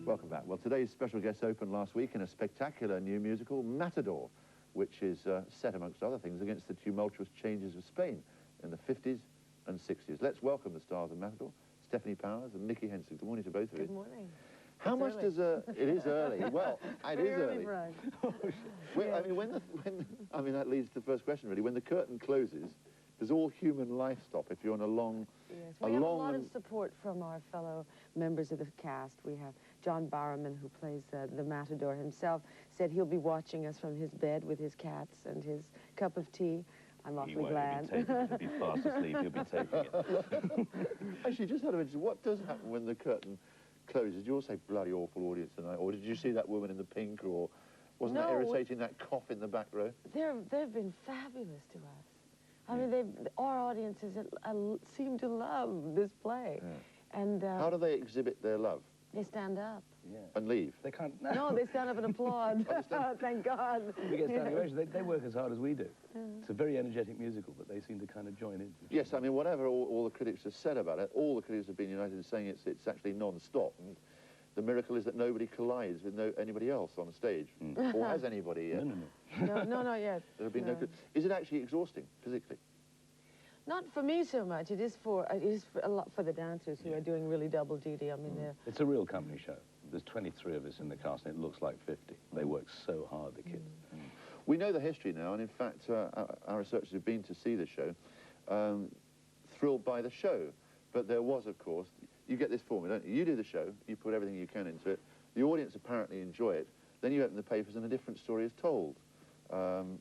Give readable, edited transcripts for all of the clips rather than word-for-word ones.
Welcome back. Well, today's special guest opened last week in a spectacular new musical, Matador, which is set, amongst other things, against the tumultuous changes of Spain in the 50s and 60s. Let's welcome the stars of Matador, Stefanie Powers and Nicky Henson. Good morning to both of you. Good morning. How much does it is early? Well, it is early. I mean, that leads to the first question, really. When the curtain closes, does all human life stop if you're on a long... Yes, we have a lot of support from our fellow members of the cast. We have John Barrowman, who plays the Matador himself, said he'll be watching us from his bed with his cats and his cup of tea. I'm awfully glad. He'll be fast asleep, he'll be taking it. Actually, just out of interest, what does happen when the curtain closes? Did you all say bloody awful audience tonight, or did you see that woman in the pink, or wasn't that irritating, that cough in the back row? They've been fabulous to us. I mean, our audiences seem to love this play. Yeah. And how do they exhibit their love? They stand up. Yeah. And leave? They can't... No, they stand up and applaud. Thank God. We get standing ovations. They work as hard as we do. It's a very energetic musical, but they seem to kind of join in. Yes, I mean, whatever all the critics have said about it, all the critics have been united in saying it's actually non-stop. And the miracle is that nobody collides with anybody else on stage. Or has anybody yet? No, not yet. There have been no good... Is it actually exhausting, physically? Not for me so much. It is for a lot for the dancers who are doing really double duty. I mean, it's a real company show. There's 23 of us in the cast, and it looks like 50. They work so hard, the kids. We know the history now, and in fact, our researchers have been to see the show, thrilled by the show. But there was, of course, you get this formula, don't you? You do the show, you put everything you can into it, the audience apparently enjoy it, then you open the papers and a different story is told.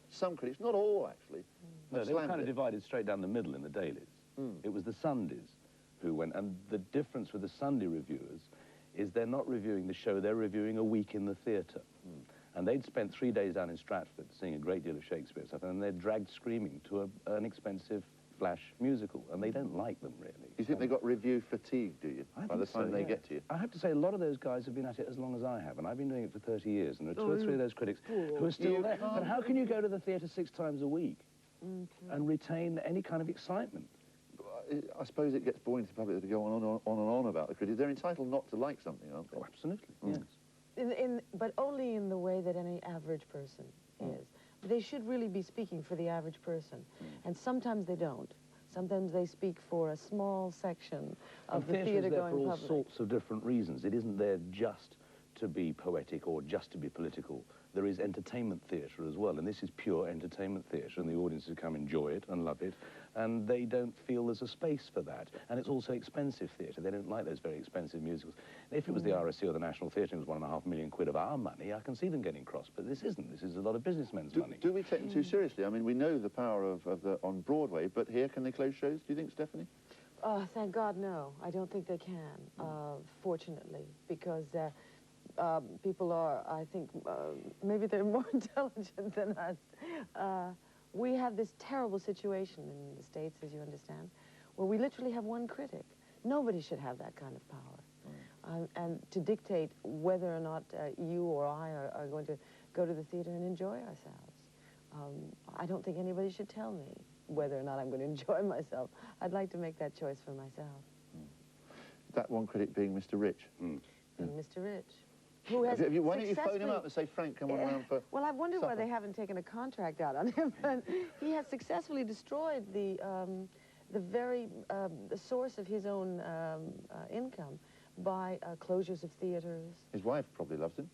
Some critics, not all actually, no, they were kind of divided straight down the middle in the dailies. It was the Sundays who went, and the difference with the Sunday reviewers is they're not reviewing the show, they're reviewing a week in the theatre. And they'd spent 3 days down in Stratford seeing a great deal of Shakespeare stuff, and they're dragged screaming to an expensive flash musical, and they don't like them, really. You think they got review fatigue, do you, by the time they get to you? I have to say, a lot of those guys have been at it as long as I have, and I've been doing it for 30 years, and there are 2 or 3 of those critics who are still there. But how can you go to the theatre 6 times a week and retain any kind of excitement? I suppose it gets boring to the public to go on and on about the critics. They're entitled not to like something, aren't they? Oh, absolutely, yes. But only in the way that any average person is. They should really be speaking for the average person, and sometimes they don't. Sometimes they speak for a small section of the theatre-going public. For all sorts of different reasons. It isn't there just to be poetic or just to be political. There is entertainment theatre as well, and this is pure entertainment theatre, and the audiences come enjoy it and love it, and they don't feel there's a space for that. And it's also expensive theatre. They don't like those very expensive musicals. If it was the RSC or the National Theatre, and it was £1.5 million of our money, I can see them getting cross, but this isn't. This is a lot of businessmen's money. Do we take them too seriously? I mean, we know the power of on Broadway, but here, can they close shows, do you think, Stefanie? Thank God, no. I don't think they can, fortunately, because people are, I think, maybe they're more intelligent than us. We have this terrible situation in the States, as you understand, where we literally have one critic. Nobody should have that kind of power. And to dictate whether or not you or I are going to go to the theater and enjoy ourselves. I don't think anybody should tell me whether or not I'm going to enjoy myself. I'd like to make that choice for myself. That one critic being Mr. Rich. Mr. Rich. Who has why don't you phone him up and say, Frank, come on around for Well, I wonder why they haven't taken a contract out on him. But he has successfully destroyed the source of his own income by closures of theaters. His wife probably loves him.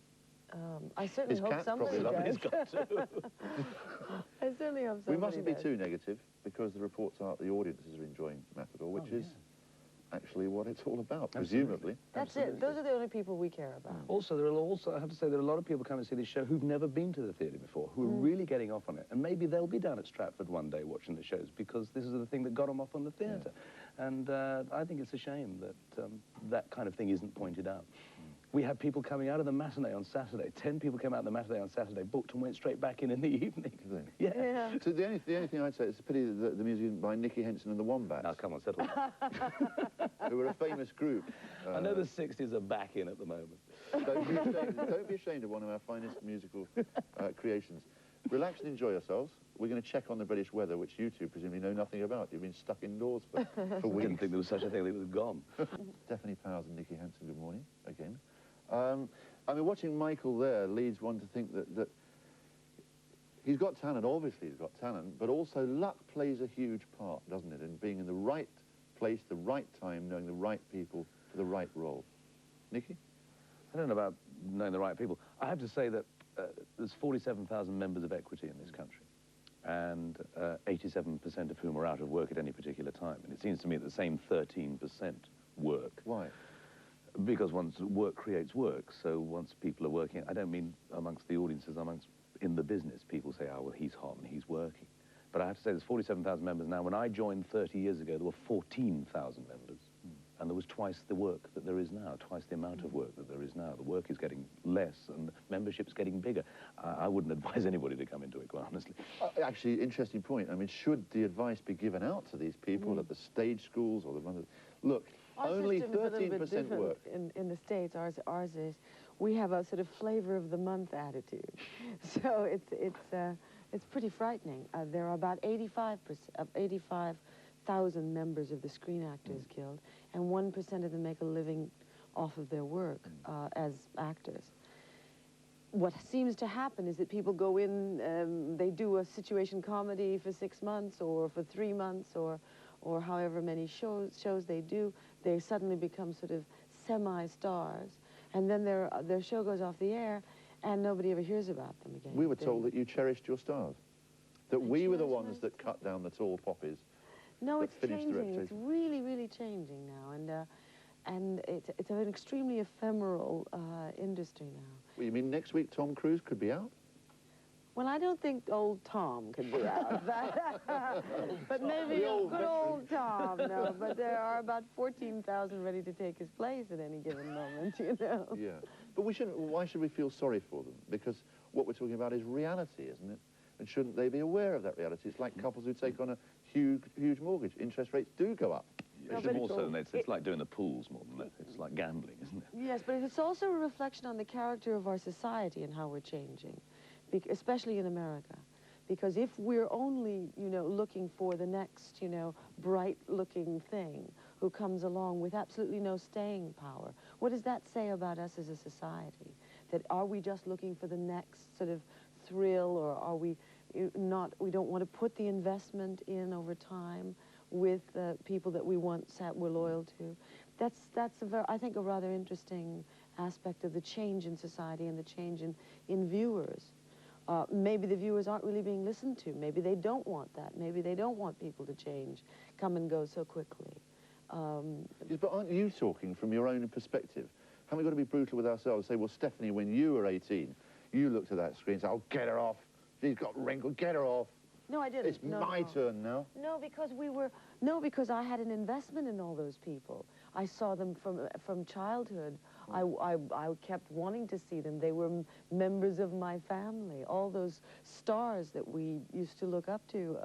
I certainly hope somebody does. His got to. I certainly hope somebody We mustn't be does. too negative, because the reports are the audiences are enjoying Matador, which is actually what it's all about, presumably. That's it. Those are the only people we care about. Also, I have to say, there are a lot of people coming to see this show who've never been to the theatre before, who are really getting off on it. And maybe they'll be down at Stratford one day watching the shows, because this is the thing that got them off on the theatre. And I think it's a shame that that kind of thing isn't pointed out. We had people coming out of the matinee on Saturday. 10 people came out of the matinee on Saturday, booked and went straight back in the evening. Yeah. So the only thing I'd say, it's a pity that the music by Nicky Henson and the Wombats. Now, come on, settle down. Who were a famous group. I know the 60s are back in at the moment. Don't be ashamed of one of our finest musical creations. Relax and enjoy yourselves. We're going to check on the British weather, which you two presumably know nothing about. You've been stuck indoors for weeks. I didn't think there was such a thing. It was gone. Stefanie Powers and Nicky Henson, good morning again. I mean, watching Michael there leads one to think that he's got talent, obviously he's got talent, but also luck plays a huge part, doesn't it, in being in the right place, the right time, knowing the right people for the right role. Nicky? I don't know about knowing the right people. I have to say that there's 47,000 members of equity in this country, and 87% of whom are out of work at any particular time. And it seems to me that the same 13% work. Why? Because once work creates work, so once people are working, I don't mean amongst the audiences, in the business, people say, oh, well, he's hot and he's working. But I have to say there's 47,000 members now. When I joined 30 years ago, there were 14,000 members. And there was twice the work that there is now, twice the amount of work that there is now. The work is getting less and membership's getting bigger. I wouldn't advise anybody to come into it, quite honestly. Actually, interesting point. I mean, should the advice be given out to these people at the stage schools or the ones that, look, Our only system is a little bit 13% different work. in the States. Ours is, we have a sort of flavor of the month attitude. So it's pretty frightening. There are about 85,000 members of the Screen Actors Guild, and 1% of them make a living off of their work as actors. What seems to happen is that people go in, they do a situation comedy for 6 months or for 3 months or however many shows they do. They suddenly become sort of semi-stars, and then their show goes off the air and nobody ever hears about them again. We were told that you cherished your stars, that we were the ones that cut down the tall poppies. No, that it's finished the changing. It's reputation. really, really changing now, and it's an extremely ephemeral industry now. Well, you mean next week Tom Cruise could be out? Well, I don't think old Tom could be out, but maybe The old good old Tom. No, but there are about 14,000 ready to take his place at any given moment, you know. Yeah, but we shouldn't. Why should we feel sorry for them? Because what we're talking about is reality, isn't it? And shouldn't they be aware of that reality? It's like couples who take on a huge mortgage. Interest rates do go up. No, It's but more so than it's like doing the pools more than that. It's like gambling, isn't it? Yes, but it's also a reflection on the character of our society and how we're changing, especially in America. Because if we're only, you know, looking for the next, you know, bright-looking thing who comes along with absolutely no staying power, what does that say about us as a society? That are we just looking for the next sort of thrill, or are we not, we don't want to put the investment in over time with people that we once were loyal to? That's I think a rather interesting aspect of the change in society and the change in viewers. Maybe the viewers aren't really being listened to. Maybe they don't want that. Maybe they don't want people to change, come and go so quickly. Yes, but aren't you talking from your own perspective? Haven't we got to be brutal with ourselves? Say, well, Stefanie, when you were 18, you looked at that screen and said, oh, get her off. She's got wrinkles, get her off. No, I didn't. It's my turn now. No, because I had an investment in all those people. I saw them from childhood. I kept wanting to see them. They were members of my family. All those stars that we used to look up to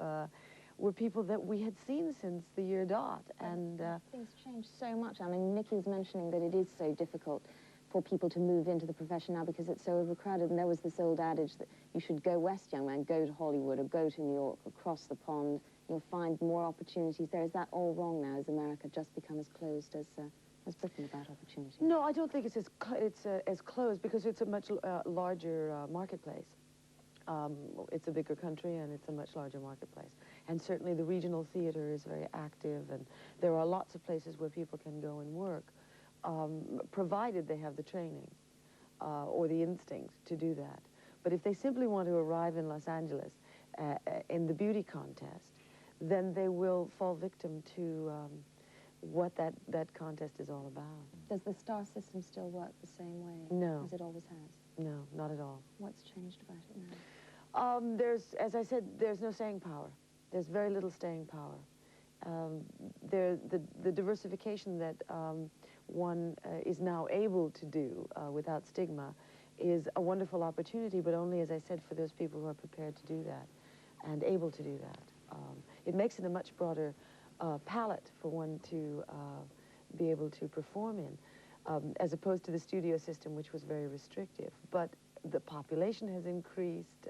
were people that we had seen since the year dot. And things change so much. I mean, Nicky's mentioning that it is so difficult for people to move into the profession now because it's so overcrowded. And there was this old adage that you should go west, young man, go to Hollywood or go to New York, across the pond. You'll find more opportunities there. Is that all wrong now? Has America just become as closed as Britain about opportunity? no, I don't think it's as closed, because it's a much larger marketplace. It's a bigger country and it's a much larger marketplace. And certainly the regional theater is very active, and there are lots of places where people can go and work, provided they have the training or the instinct to do that. But if they simply want to arrive in Los Angeles in the beauty contest, then they will fall victim to what that contest is all about. Does the star system still work the same way No. as it always has? No, not at all. What's changed about it now? As I said, there's no staying power. There's very little staying power. The diversification that one is now able to do without stigma is a wonderful opportunity, but only, as I said, for those people who are prepared to do that and able to do that. It makes it a much broader palette for one to be able to perform in, as opposed to the studio system, which was very restrictive. But the population has increased,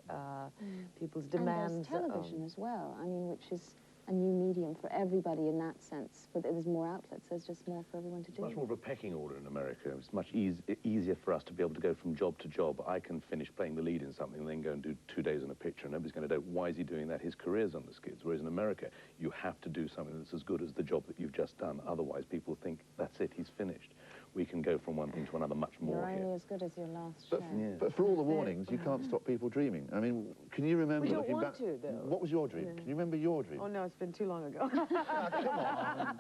people's demands. And there's television as well, I mean, which is a new medium for everybody in that sense. But there's more outlets. There's just more for everyone to do. Much more of a pecking order in America. It's much easier for us to be able to go from job to job. I can finish playing the lead in something and then go and do 2 days in a picture, and nobody's going to know, why is he doing that? His career's on the skids. Whereas in America, you have to do something that's as good as the job that you've just done. Otherwise, people think, that's it, he's finished. We can go from one thing to another much more You're here. only as good as your last show. But for all the warnings, you can't stop people dreaming. I mean, can you remember We don't looking want back? to, though. What was your dream? Can you remember your dream? Oh, no, it's been too long ago. Come on.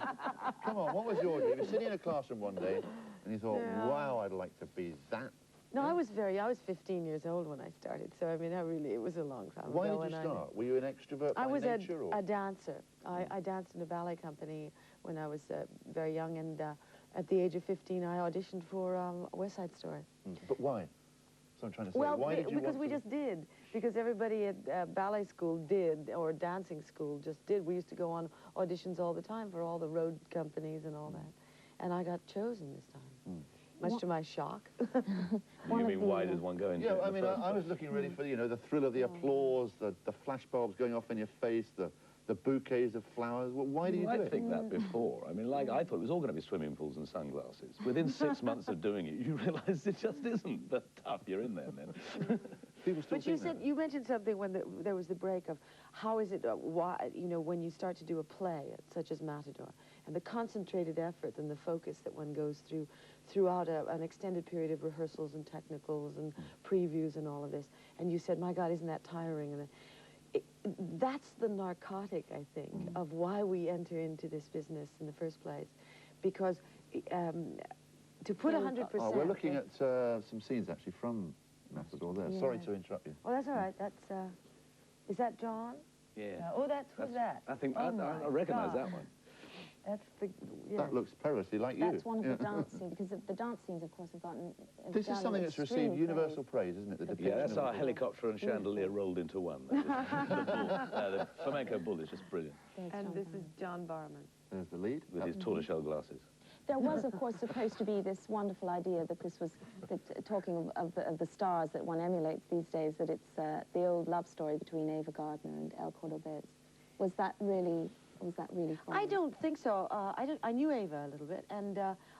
Come on, what was your dream? You were sitting in a classroom one day and you thought, Yeah. wow, I'd like to be that. No, I was 15 years old when I started, so I mean, it was a long time Why ago. did you start? Were you an extrovert by I was nature? a dancer. I danced in a ballet company when I was very young, and at the age of 15, I auditioned for West Side Story. But why? So I'm trying to say, Well, why did you because want we to... just did. Because everybody at ballet school did, or dancing school just did. We used to go on auditions all the time for all the road companies and all that. And I got chosen this time, much to my shock. You mean, why does one go into it? Yeah, I mean, I was looking really for, you know, the thrill of the applause, the flashbulbs going off in your face, the bouquets of flowers. Well, why do you do it? I think that before. I mean, like, I thought it was all going to be swimming pools and sunglasses. Within 6 months of doing it, you realise it just isn't. But tough, you're in there then. People still But you think said, that. you mentioned something when there was the break of how is it, why, you know, when you start to do a play such as Matador, and the concentrated effort and the focus that one goes through throughout an extended period of rehearsals and technicals and previews and all of this. And you said, my God, isn't that tiring? And that's the narcotic, I think, of why we enter into this business in the first place. Because to put 100%... Oh, we're looking at some scenes, actually, from Matador there. Sorry to interrupt you. Oh, that's all right. That's, is that John? Yeah. Oh, who's that? I think, Oh I recognise that one. That's the, yeah. That looks perilously like you. That's one of the dance scenes, because the dance scenes, of course, have gotten... This is something that's received universal praise, isn't it? The depiction Yeah, that's of our the- helicopter and chandelier rolled into one. The bull, the flamenco bull is just brilliant. And this is John Barman. There's the lead. With his tortoiseshell glasses. There was, of course, supposed to be this wonderful idea that this was, talking of the stars that one emulates these days, that it's the old love story between Ava Gardner and El Cordobés. Was that really fun? I don't think so. I knew Ava a little bit, and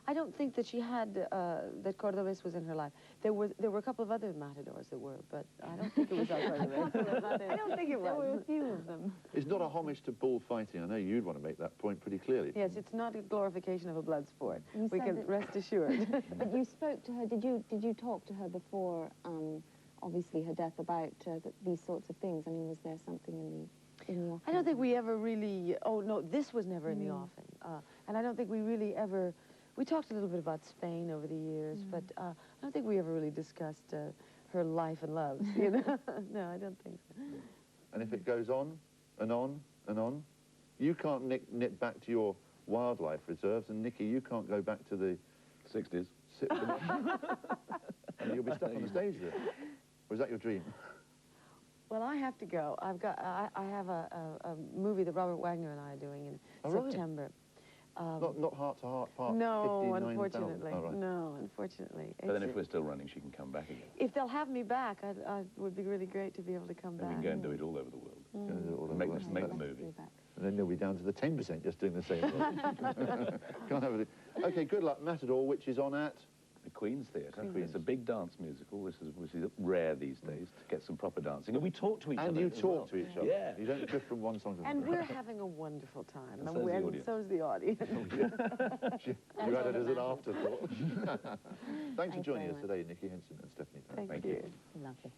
I don't think that she had, that Cordobés was in her life. There were a couple of other Matadors that were, but I don't think it was El Cordobés. I don't think it was. There were a few of them. It's not a homage to bullfighting. I know you'd want to make that point pretty clearly. Yes, it's not a glorification of a blood sport. You We said can that- rest assured. But you spoke to her, did you talk to her before, obviously, her death, about these sorts of things? I mean, was there something in the offing? I don't think we ever really, oh no, this was never in the offing. And I don't think we really ever, we talked a little bit about Spain over the years, but I don't think we ever really discussed her life and loves, you know? No, I don't think so. And if it goes on and on and on, you can't nip back to your wildlife reserves, and Nicky, you can't go back to the 60s. and you'll be stuck on the stage there. Or is that your dream? Well, I have to go. I have a movie that Robert Wagner and I are doing in really? September. Not Heart to Heart Part No, 59,000. unfortunately. Oh, right. No, unfortunately. But then It's- if we're still running, she can come back again. if they'll have me back, I would be really great to be able to come And we back. can go and do it all over the world. Gonna do it all over Make the the world. movie. And then you'll be down to the 10% just doing the same thing. Can't have it. Okay, good luck. Matador, which is on at... The Queen's Theatre. Queen's. It's a big dance musical, which is rare these days, to get some proper dancing. And we talk to each other. And you as talk well. to each other. Yeah. You don't drift from one song to And another. we're having a wonderful time. And so's the audience. so's the audience. You had it as an afterthought. Thanks for Thanks joining very us much. today, Nicky Henson and Stefanie. Thank Thank you. you. Lovely.